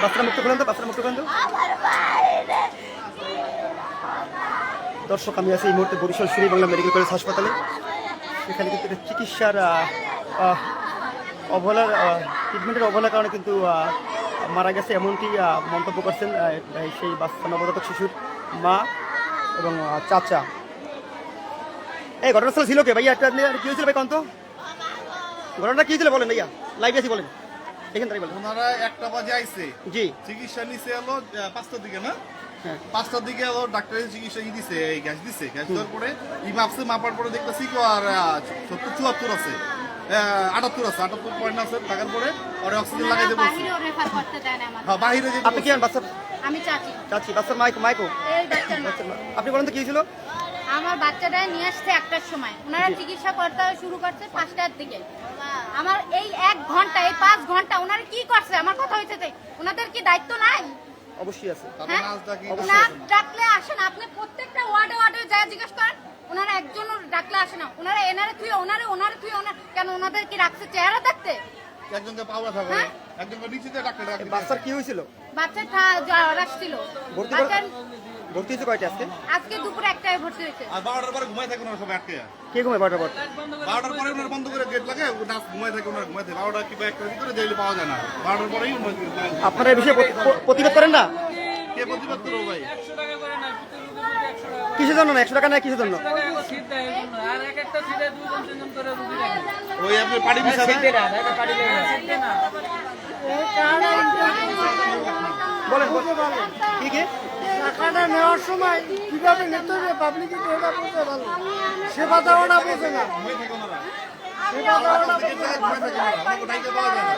বাচ্চারা মুক্ত খুলেন তো, বাচ্চারা মুক্ত খুলেন তো। দর্শক, আমি আছি এই মুহূর্তে বরিশাল শের-ই-বাংলা মেডিকেল কলেজ হাসপাতালে। এখানে কিন্তু চিকিৎসার অবহেলার ট্রিটমেন্টের অবহেলার কারণে কিন্তু মারা গেছে, এমনটি মন্তব্য করছেন সেই বাচ্চা নবজাতক শিশুর মা এবং চাচা। এই ঘটনাস্থল ছিল কে ভাইয়া? একটা কি হয়েছিল ভাই? কন্ত ঘটনাটা কি ছিল বলেন ভাইয়া, লাইভে আছি বলেন। এখান থেকে বলেন। ওনারা 1টা বাজে আইছে, জি চিকিৎসা নিছে হলো 5টার দিকে না, হ্যাঁ 5টার দিকে হলো ডাক্তারের চিকিৎসা দিছে, এই গ্যাস দিছে। গ্যাস দেওয়ার পরে মাপছে, মাপার পরে দেখতেছি কি আর 74 আছে, 78 আছে, 78 পয়েন্ট আছে। থাকার পরে ওরে অক্সিজেন লাগাইতে বলছে। হ্যাঁ বাহিরে যেতে। আপনি কি বাচ্চা? আমি চাচি। চাচি, বাচ্চার মাইকো। এই ডাক্তার না। আপনি বলেন তো কি ছিল? আমার বাচ্চাটা নিয়ে আসছে 1টার সময়, ওনারা চিকিৎসা করতে শুরু করছে 5টার দিকে। আমার এই 1 ঘন্টা, এই 5 ঘন্টা ওনারা কি করছে? আমার কথা হয়েছে যে ওনাদের কি দায়িত্ব নাই? অবশ্যই আছে। হ্যাঁ? না ডাকলে আসেন, আপনি প্রত্যেকটা ওয়ার্ডে যা জিজ্ঞেস করেন, ওনারা একজনও ডাকলে আসে না। ওনারা এনারে তুই ওনারে তুই কেন? ওনাদের কি রাখছে চেহারা দেখতে? একজনকে পাওয়া থাকে, একজনকে নিচে ডাক্তার ডাক্তার। বাচ্চার কি হয়েছিল? বাচ্চা জ্বর আসছিল। ভর্তি হয়েছে কয়টা আজকে? আজকে দুপুরে 1টায় ভর্তি হয়েছে। আর 12টার পরে ঘুমায় থাকে ওনারা সব আটকে। কে ঘুমায় 12টার পর? 12টার পরে ওনারা বন্ধ করে গেট লাগে, নাচ ঘুমায় থাকে, ওনারা ঘুমায় থাকে। 12টা কিংবা 1টার ভিতরে যাইলে পাওয়া যায় না। 12টার পরেই আপনারা এই বিষয়ে প্রতিবাদ করেন না? কে প্রতিবাদ করবো ভাই? কিসের জন্য না? 100 টাকা নেয় কিসের জন্য? ওই আপনি পানি বিছাবে বলেন কি কি? টাকাটা নেওয়ার সময় কিভাবে নিতে হবে পাবলিকে এটা বুঝতে ভালো, সেবা দেওয়াটা বোঝে না। ঘুমায় থাকে ওনারা। সেবা দেওয়াটা গেট লাগে ঘুমায় থাকে ওনারা। ওনাকে ডাইতে পাওয়া যায় না।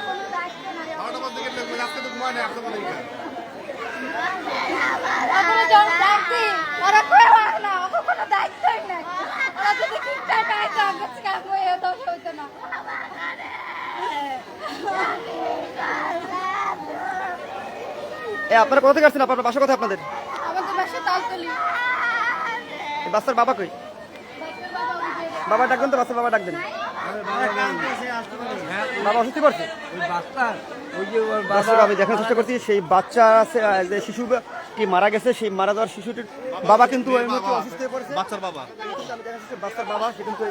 12টার পর থেকে গেট লাগে, আজকে তো ঘুমায় না, আসতে পারে না। ওরা যখন ডাকছি, ওরা কেউ আসে না, ওদের কোনো দায়িত্বই নাই। ওরা যদি ঠিকঠাক আইতো, আমার কাছে হয়ে দোষ হইতো না। আপনারা কোথা থেকে আসছেন? আপনার বাসা কোথায় আপনাদের? আমাদের বাসা তালতলি। এই বাচ্চার বাবা কই? বাবা ডাকবেন তো, বাচ্চার বাবা ডাকবেন। বাবা অসুস্থ করছে। বাচ্চা আমি দেখার চেষ্টা করছি, সেই বাচ্চা আছে যে শিশুটি মারা গেছে, সেই মারা যাওয়ার শিশুটির বাবা কিন্তু এই মুহূর্তে অসুস্থ হয়ে পড়েছে। বাচ্চার বাবা, আমি দেখাচ্ছি বাচ্চার বাবা, সে কিন্তু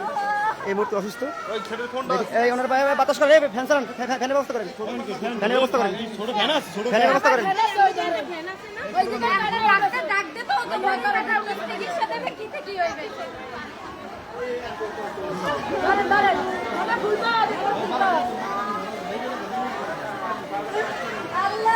এই মুহূর্তে অসুস্থ। ওই ছেলের ফোনটা এই ওনার ভাই বাতাস করে, ফ্যান চালান, ফ্যানের ব্যবস্থা করেন, ফ্যানের ব্যবস্থা করেন, ছোট ফ্যান আছে, ছোট ফ্যানের ব্যবস্থা করেন। ওই যে ডাক্তার ডাক দে তো, তো ভয় করে না, ওদের চিকিৎসা দেবে কি হইবে? ধরেন ওরা ভুলবা আল্লাহ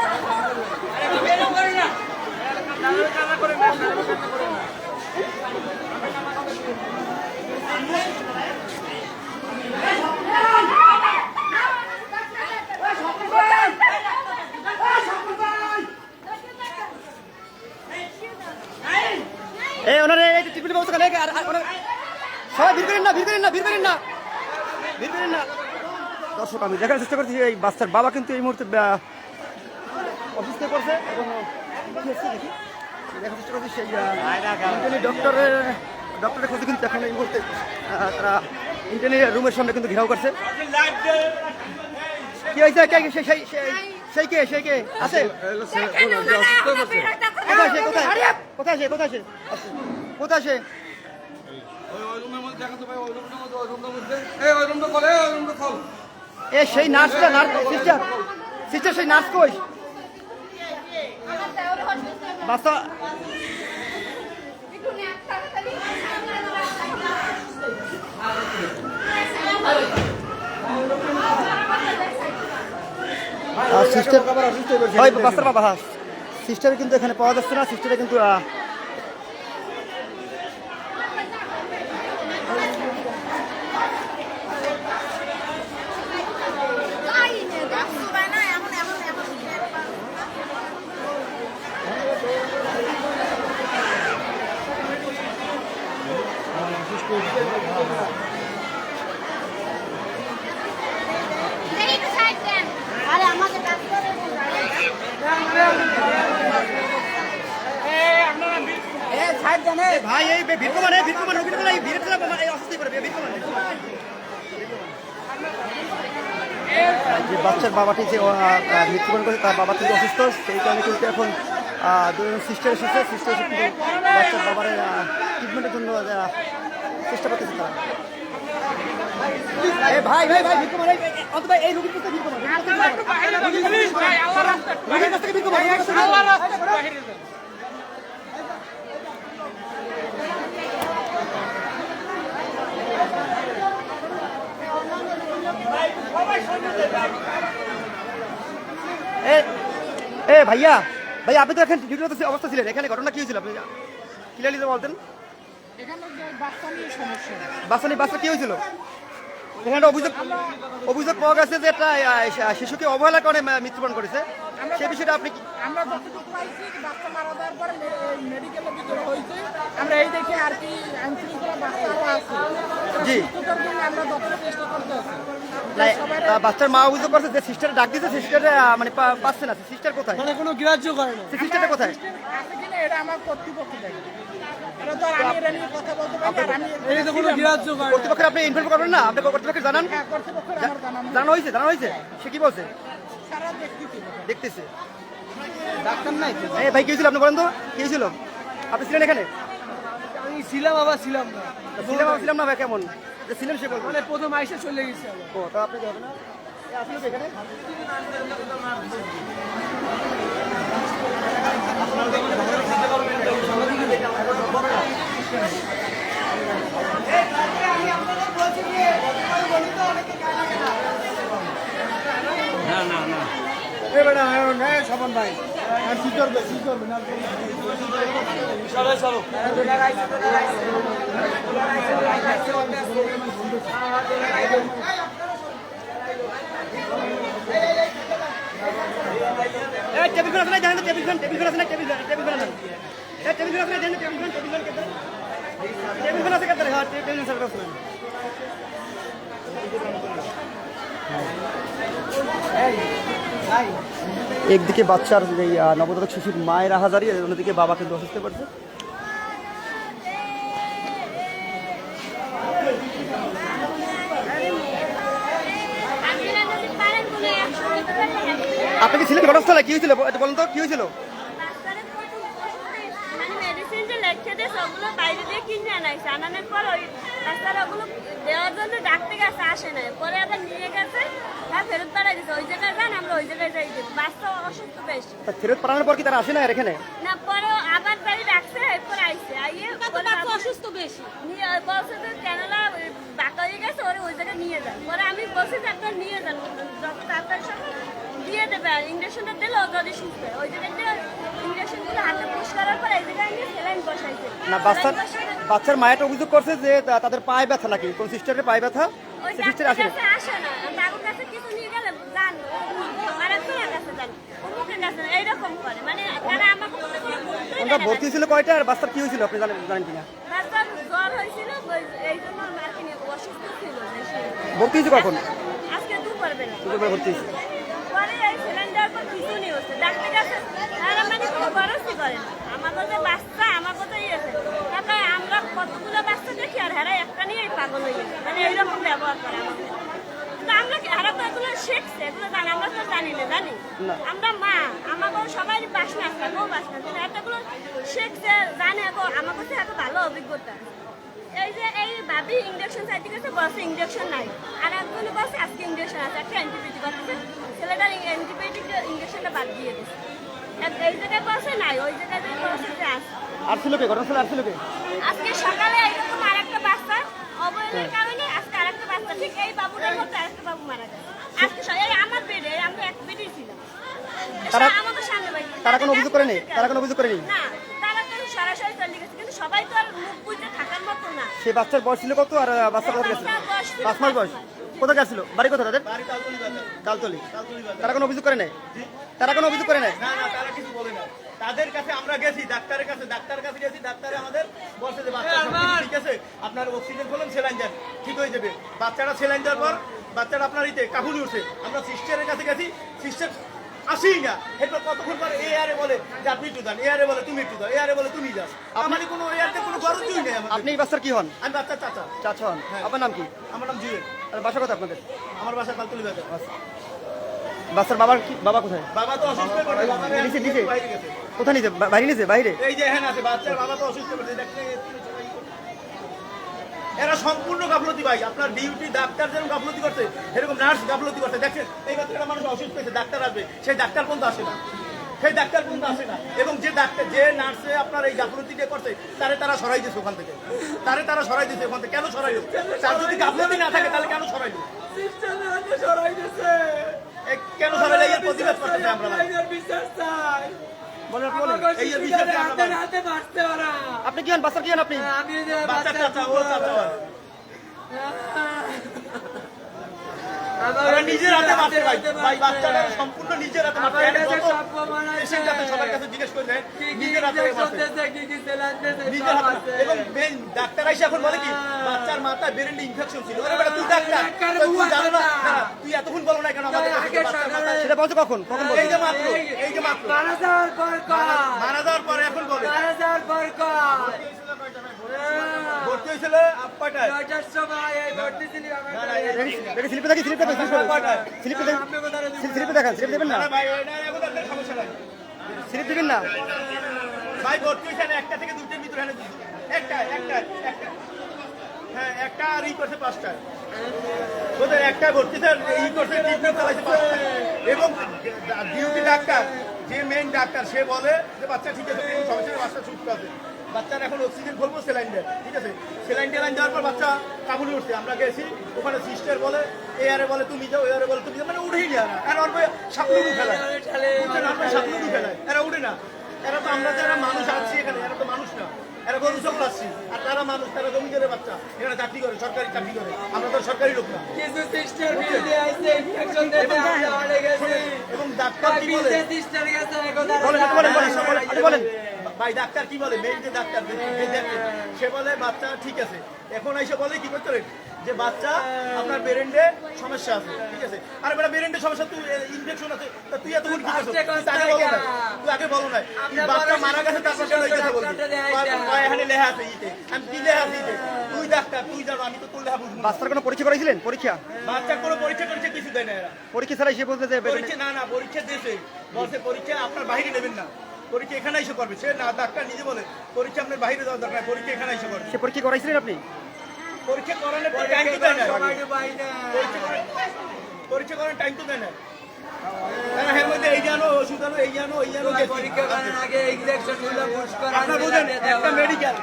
এই ওনারে এই টিফিনের ব্যবস্থা করেন। সবাই ভিড় করেন না, ভিড় করেন না, ভিড় করেন না, ভিড় করেন না। দর্শক, আমি দেখার চেষ্টা করছি এই বাচ্চার বাবা কিন্তু এই মুহূর্তে অসুস্থ হয়ে পড়ছে এবং দেখি দেখার চেষ্টা করছি সেই ডক্টরের খোঁজে কিন্তু এখন এই মুহূর্তে তারা ইন্টারনেট রুমের সামনে কিন্তু ঘেরাও করছে। কি হয়েছে? সেই কে আছে? কোথায় সে? সেই নার্সটা, সিস্টার সেই নার্স কই? বাচ্চা সিস্টার বাচ্চার বাবা, হ্যাঁ সিস্টার কিন্তু এখানে পাওয়া যাচ্ছে না। সিস্টারে কিন্তু আরে আমাদের ডাক্তার ভাই এই ভিড়কমান ভিড় অসুস্থ করে ভিড়কমান যে বাচ্চার বাবাটি যে মৃত্যুবরণ করেছে তার বাবা কিন্তু অসুস্থ, সেই কারণে কিন্তু এখন দুজন সিস্টার এসেছে। সিস্টার এসে কিন্তু বাচ্চার বাবার ট্রিটমেন্টের জন্য চেষ্টা করতেছে তারা। ভাই ভাই ভাই ভিক্ষু মারে অন্ত ভাই, এই রোগীর কাছে ভিক্ষু মারে, রোগীর কাছ থেকে ভিক্ষু মারে। এ ভাইয়া ভাই, আপনি তো এখানে ডিউটি অবস্থা ছিলেন, এখানে ঘটনা কি হয়েছিল আপনি ক্লিয়ারলি বলতেন? এখানে যে বাচ্চা নিয়ে সমস্যা, বাচ্চা কি হয়েছিল? এখানে অভিযোগ পাওয়া গেছে যে একটা শিশুকে অবহেলা করে মৃত্যুবরণ করেছে, সেই বিষয়টা আপনি কি? আমরা যতটুকু পাইছি বাচ্চা মারা যাওয়ার পরে মেডিকেলের ভিতরে হয়েছে, আমরা এই দেখে আর কি আইনশৃঙ্খলা বাচ্চা আরও আছে জি, সুতরাং জন্য আমরা যতটা চেষ্টা করতে আছি। বাচ্চার মা অভিযোগ করছে যে সিস্টার ডাক দিতে, সিস্টার মানে পাচ্ছে না। সিস্টার কোথায়? মানে কোনো গ্রাহ্য করে না। সিস্টারটা কোথায়? আছে কিনা এটা আমার কর্তৃপক্ষ দেখে, এটা তো আর আমি এটা নিয়ে কথা বলতে পারি না, আর আমি এই তো কোনো গ্রাহ্য করে না। কর্তৃপক্ষের আপনি ইনফর্ম করবেন না? আপনি কর্তৃপক্ষকে জানান? হ্যাঁ, কর্তৃপক্ষের আমার জানানো জানানো হয়েছে। সে কি বলছে? সারা দেখতেছি। দেখতেছে। ডাক্তার নাই তো। এই ভাই কি হয়েছিল আপনি বলেন তো, কি হয়েছিল? আপনি ছিলেন এখানে? আমি ছিলাম আবার ছিলাম না, ছিলাম না ভাই, কেমন যে ছিলেন সে বলবেন? মানে প্রথম আইসে চলে গেছে আবার। ও তা আপনি যাবেন না? আসলে কি এখানে সাবান ভাই আর কি করবে না টেবিল ফ্যান আছে না? জানেন তো টেবিল ফ্যান আছে না? টেবিল ফ্যান আছে না? টেবিল ফ্যান আছে না? জানেন টেবিল ফ্যান আছে কেন? হ্যাঁ, টেবিল ফ্যান আছে। একদিকে বাচ্চার এই নবজাতক শিশুর মায়ের আহাজারি, অন্যদিকে বাবা কিন্তু অসুস্থ পড়ছে। আপনি কি ছিলেন ঘটনাস্থলে? কি হয়েছিল বলুন তো, কি হয়েছিল? মানে মেডিসিন যে লেখছে দিয়ে সবগুলো বাইরে দিয়ে কিনে আনাইছে, আনানোর পর ওই বাচ্চারা ওগুলো দেওয়ার জন্য ডাকতে গেছে, আসে নাই, পরে আবার নিয়ে গেছে আর ফেরত পাঠাই দিচ্ছে। ওই জায়গায় যান, আমরা ওই জায়গায় যাই দিব, বাচ্চা অসুস্থ বেশি তা ফেরত পাঠানোর পর কি তারা আসে না আর এখানে? না, পরে আবার বাড়ি ডাকছে, এরপর আইসে আইয়ে অসুস্থ বেশি নিয়ে বলছে যে কেনলা বাঁকা হয়ে গেছে, ওরে ওই জায়গায় নিয়ে যান। পরে আমি বলছি যে আপনার নিয়ে যান, যত তাড়াতাড়ি সব দিয়ে দেবে, আর ইঞ্জেকশনটা দিলে ও যদি সুস্থ হয়। ওই জায়গায় দিয়ে ইঞ্জেকশনগুলো হাতে পুশ করার পর এই জায়গায় নিয়ে সেলাইন বসাইছে। না, বাচ্চার মায়ের অভিযোগ করছে যে তাদের পায়ে ব্যথা নাকি, কোন সিস্টারের পায়ে ব্যথা, ওই সিস্টার আসে না। ডাক্তারের কাছে আসে না, কারোর কাছে কিছু নিয়ে গেলে যান আরেকজনের কাছে যান, অমুকের কাছে না, এইরকম করে। মানে তারা আমাকে কোনো গুরুত্বই ওনারা দেয় না। ভর্তি ছিল কয়টা, আর বাচ্চার কি হয়েছিল আপনি জানেন কিনা? বাচ্চার জ্বর হয়েছিল, এই জন্য মার্কিনে অসুস্থ ছিল বেশি। ভর্তি হয়েছে কখন? আজকে দুপুর বেলা দুপুরবেলা ভর্তি হয়েছে। পরে এই সিলিন্ডার পর কিছু নিয়ে হচ্ছে ডাক্তার কাছে, তারা মানে কোনো খরচই করে না। আমাকে যে বাচ্চা আমাকে তো ইয়েছে, তারপরে আমরা কতগুলো বাচ্চা দেখি আর হেরা একটা নিয়েই পাগল হয়ে গেছে, মানে এইরকম ব্যবহার করে আমাদের। কিন্তু আমরা হেরা তো এগুলো শিখছে, এগুলো জানি, আমরা তো জানি না, জানি আমরা মা, আমাকেও সবাই বাসনা আছে, বউ বাসনা আছে, এতগুলো শিখছে জানে, আমার কাছে এত ভালো অভিজ্ঞতা। এই যে এই ভাবি ইঞ্জেকশন চাইতে গেছে, বসে ইঞ্জেকশন নাই, আর একজন বসে আজকে ইঞ্জেকশন আছে, একটা অ্যান্টিবায়োটিক আছে, ছেলেটার অ্যান্টিবায়োটিক ইঞ্জেকশনটা বাদ দিয়ে দিচ্ছে। এই জায়গায় বসে নাই, ওই জায়গায় যে বসে যে আছে। আর ছিল কে ঘটনাস্থলে? আর ছিল কে? আজকে সকালে এইরকম আরেকটা বাচ্চা অবহেলার কারণে আজকে আরেকটা বাচ্চা, ঠিক এই বাবুটার মধ্যে আরেকটা বাবু মারা গেছে আজকে। এই আমার বেডে, আমরা এক বেডেই ছিলাম, আমাদের সামনে বাড়ি। তারা কোনো অভিযোগ করেনি? তারা কোনো অভিযোগ করেনি? না, তারা তো সরাসরি চলে গেছে, কিন্তু সবাই তো আর মুখ বুঝে থাকার মতো না। সেই বাচ্চার বয়স ছিল কত, আর বাচ্চা কত গেছিল? 5 মাস বয়স। কোথায় গেছিল? বাড়ি কোথায় তাদের? কালতলি। তারা কোনো অভিযোগ করে নাই? তারা কোনো অভিযোগ করে নাই? না না, তারা কিছু বলে না। তাদের কাছে আমরা গেছি, ডাক্তারের কাছে গেছি, ডাক্তার আমাদের বলছে যে বাচ্চা সব ঠিক আছে, আপনার অক্সিজেন খোলেন, সেলাইন দেন, ঠিক হয়ে যাবে। বাচ্চাটা সেলাইন দেওয়ার পর বাচ্চাটা আপনার ইতে কাবুলি উঠছে, আমরা সিস্টারের কাছে গেছি, সিস্টার আসেই না। এরপর কতক্ষণ পর এ আরে বলে যে আপনি একটু দেন, এ আরে বলে তুমি একটু দাও, এ আরে বলে তুমি যাও। আমার কোনো এ আরতে কোনো খরচই নেই আমার। আপনি এই বাচ্চার কি হন? আমি বাচ্চার চাচা। চাচা হন। আপনার নাম কি? আমার নাম জুয়েল। আর বাসা কথা আপনাদের? আমার বাসা কালতলি বাজার। বাচ্চার বাবা কোথায়? বাবা তো অসুস্থ হয়ে পড়ে, বাবা নিচে বাইরে গেছে। কোথায় নিচে? বাইরে নিচে? বাইরে? এই যে এখানে আছে, বাচ্চার বাবা তো অসুস্থ হয়ে পড়েছে, দেখতে এরা সম্পূর্ণ গাফলতি ভাই। আপনার ডিউটি ডাক্তার যেরকম গাফলতি করছে, এরকম নার্স গাফলতি করছে। দেখছেন এই বাচ্চাটা মানুষ অসুস্থ হয়েছে, ডাক্তার আসবে, সেই ডাক্তার পর্যন্ত আসে না, সেই ডাক্তার পর্যন্ত আসে না। এবং যে ডাক্তার, যে নার্সে আপনার এই গাফলতিটা করছে, তারা সরাই দিয়েছে ওখান থেকে, তারা সরাই দিয়েছে ওখান থেকে। কেন সরাইলো? তার যদি গাফলতি না থাকে তাহলে কেন সরাইলো? কেন সরাইলো? এই প্রতিবাদ করতেছে আমরা ভাই। বলেন, বলেন। এই যে বিচার যে আমরা ভাই। আপনি কি হন? বাচ্চার কি হন আপনি? বাচ্চার চাচা, ও চাচা হয়। ওরা নিজের হাতে মারছে ভাই। ভাই বাচ্চাটা সম্পূর্ণ নিজের হাতে মারছে। পেশেন্ট যাতে সবার কাছে জিজ্ঞেস করে দেয়, নিজের হাতে মারছে, নিজের হাতে। এবং মেইন ডাক্তার এসে এখন বলে কি, বাচ্চার মাথায় ব্রেনে ইনফেকশন ছিল। ওরে বেটা তুই ডাক্তার, তুই জানো না, দাঁড়া, তুই এতক্ষণ বলো না কেন আমাদের কাছে যে বাচ্চার মাথায়? সেটা বলছো কখন? কখন বলছো? এই যে মাত্র মারা যাওয়ার পরে এখন বলে ভর্তি হয়েছিল কয়টায়? স্লিপে দেখি, স্লিপে দেখান, স্লিপ দেবেন না, না ভাই, এটা এখন আপনার সমস্যা নাই। স্লিপ দিবেন না। ভাই ভর্তি হয়েছে একটা থেকে দুইটার ভিতরে একটা হ্যাঁ, একটা আর ই করছে 5টায়। ওদের একটা ভর্তি ই করছে, ট্রিটমেন্ট চালাইছে 5টায়। এবং ডিউটি ডাক্তার, যে মেইন ডাক্তার, সে বলে যে বাচ্চা ঠিক আছে, কোনো সমস্যা নেই, বাচ্চা সুস্থ আছে। বাচ্চার এখন অক্সিজেন খুলবো, সেলাইন দেয়, ঠিক আছে। সেলাইন দেওয়ার পর বাচ্চা কাবুলি উঠছে। আমরা গেছি, ওখানে সিস্টার বলে, এ আরে বলে তুমি যাও, এ আরে বলে তুমি যাও, মানে উঠেই না। আর অল্প সাপলুডু ফেলায়, সাপলুডু ফেলায়, এরা উঠে না। এরা তো আমরা যারা মানুষ আছি এখানে, এরা তো মানুষ না, এরা গরু সকল আসছি। আর তারা মানুষ, তারা জমিদারের বাচ্চা, এখানে চাকরি করে, সরকারি চাকরি করে। আমরা তো সরকারি লোক না। এবং ডাক্তার কি বলে? বলেন। ভাই ডাক্তার কি বলে? মেইন যে ডাক্তার, সে বলে বাচ্চা ঠিক আছে। এখন এসে বলে কি করতে হবে, যে বাচ্চা আপনার ব্রেনে সমস্যা আছে, ঠিক আছে। আর বেটা ব্রেনে সমস্যা, তুই ইনফেকশন আছে, তা তুই এতক্ষণ কি করছিস? তুই আগে বলো না, বাচ্চা মারা গেছে, তারপর কেন এই কথা বলবি? এখানে লেখা আছে ইতে, আমি কি লেখা আছে ইতে? তুই ডাক্তার, তুই জানো, আমি তো তোর লেখা বুঝবো না। বাচ্চার কোনো পরীক্ষা করাইছিলেন? পরীক্ষা? বাচ্চার কোনো পরীক্ষা টরীক্ষা কিছু দেয় না এরা। পরীক্ষা ছাড়া এসে বলতে যে পরীক্ষা না পরীক্ষা দিয়েছে, বলছে পরীক্ষা আপনার বাইরে নেবেন না, পরীক্ষা এখানে এসে করবে। সে না, ডাক্তার নিজে বলে পরীক্ষা আপনার বাইরে যাওয়ার দরকার, পরীক্ষা এখানে এসে করবে। সে পরীক্ষা করাইছিলেন আপনি? পরীক্ষা করানোর পর টাইম তো দেয় না, পরীক্ষা করার টাইম তো দেয় না। তারা এর মধ্যে এই জানো, ওষুধ আনো, এই জানো, এই জানো। আপনারা বোঝেন, একটা মেডিকেল,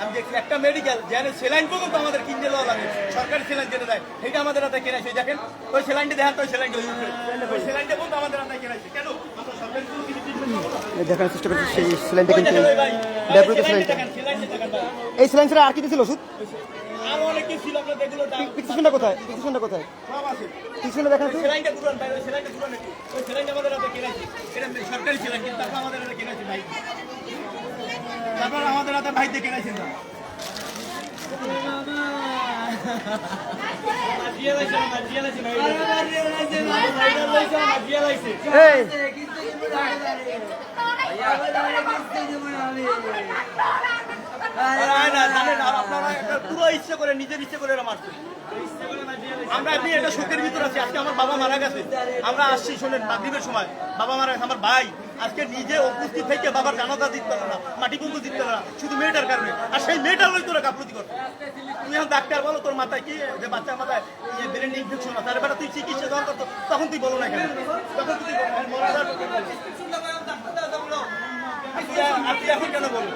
আমি দেখছি একটা মেডিকেল যেন সেলাইন পর্যন্ত আমাদের কিনতে দেওয়া লাগে, সরকারি সেলাইন যেটা দেয়, সেটা আমাদের হাতে কেনাইছে। দেখেন ওই সেলাইনটা দেখেন, তো ওই সেলাইনটা ওই সেলাইনটা পর্যন্ত আমাদের হাতে কেনাইছে। কেন? আমরা সরকারি কোনো কিছু ট্রিটমেন্ট পাবো না। দেখার চেষ্টা করছি সেই সিলিন্ডার কিন্তু ব্যবহৃত সিলিন্ডার। এই সিলিন্ডার ছাড়া আর কি দিয়েছিল ওষুধ? আরো অনেক কিছু ছিল, আপনার যেগুলো প্রেসক্রিপশনটা কোথায়? প্রেসক্রিপশনটা কোথায়? সব আছে। প্রেসক্রিপশনটা দেখান তো। সেলাইনটা পুরান ভাই, ওই সেলাইনটা পুরান একটু। ওই সেলাইনটা আমাদের হাতে কেনাইছে, এটা সরকারি সেলাইন, কিন্তু তারপর আমাদের হাতে কেনাইছে ভাই, তারপর আমাদের হাতে ভাই দিয়ে কেনাইছেন না। এই পুরো ইচ্ছে করে, নিজের ইচ্ছে করে এরা মারছে। আমরা আপনি এটা শোকের ভিতর আছি। আজকে আমার বাবা মারা গেছে, আমরা আসছি, শোনেন, মাগরিবের সময় বাবা মারা গেছে। আমার ভাই আজকে নিজে উপস্থিত থেকে বাবার জানাজা দিতে পারে না, মাটি কুমকুম দিতে পারে না, শুধু মেয়েটার কারণে। আর সেই মেয়েটার লই তোরা গাফলতি করছে। তুই এখন ডাক্তার বলো, তোর মাথায় কি, যে বাচ্চার মাথায় ব্রেন ইনফেকশন আছে, আরে বেটা তুই চিকিৎসা দরকার, তখন তুই বলো না কেন? তখন তুই মরা যাওয়ার, আর তুই এখন কেন বলো?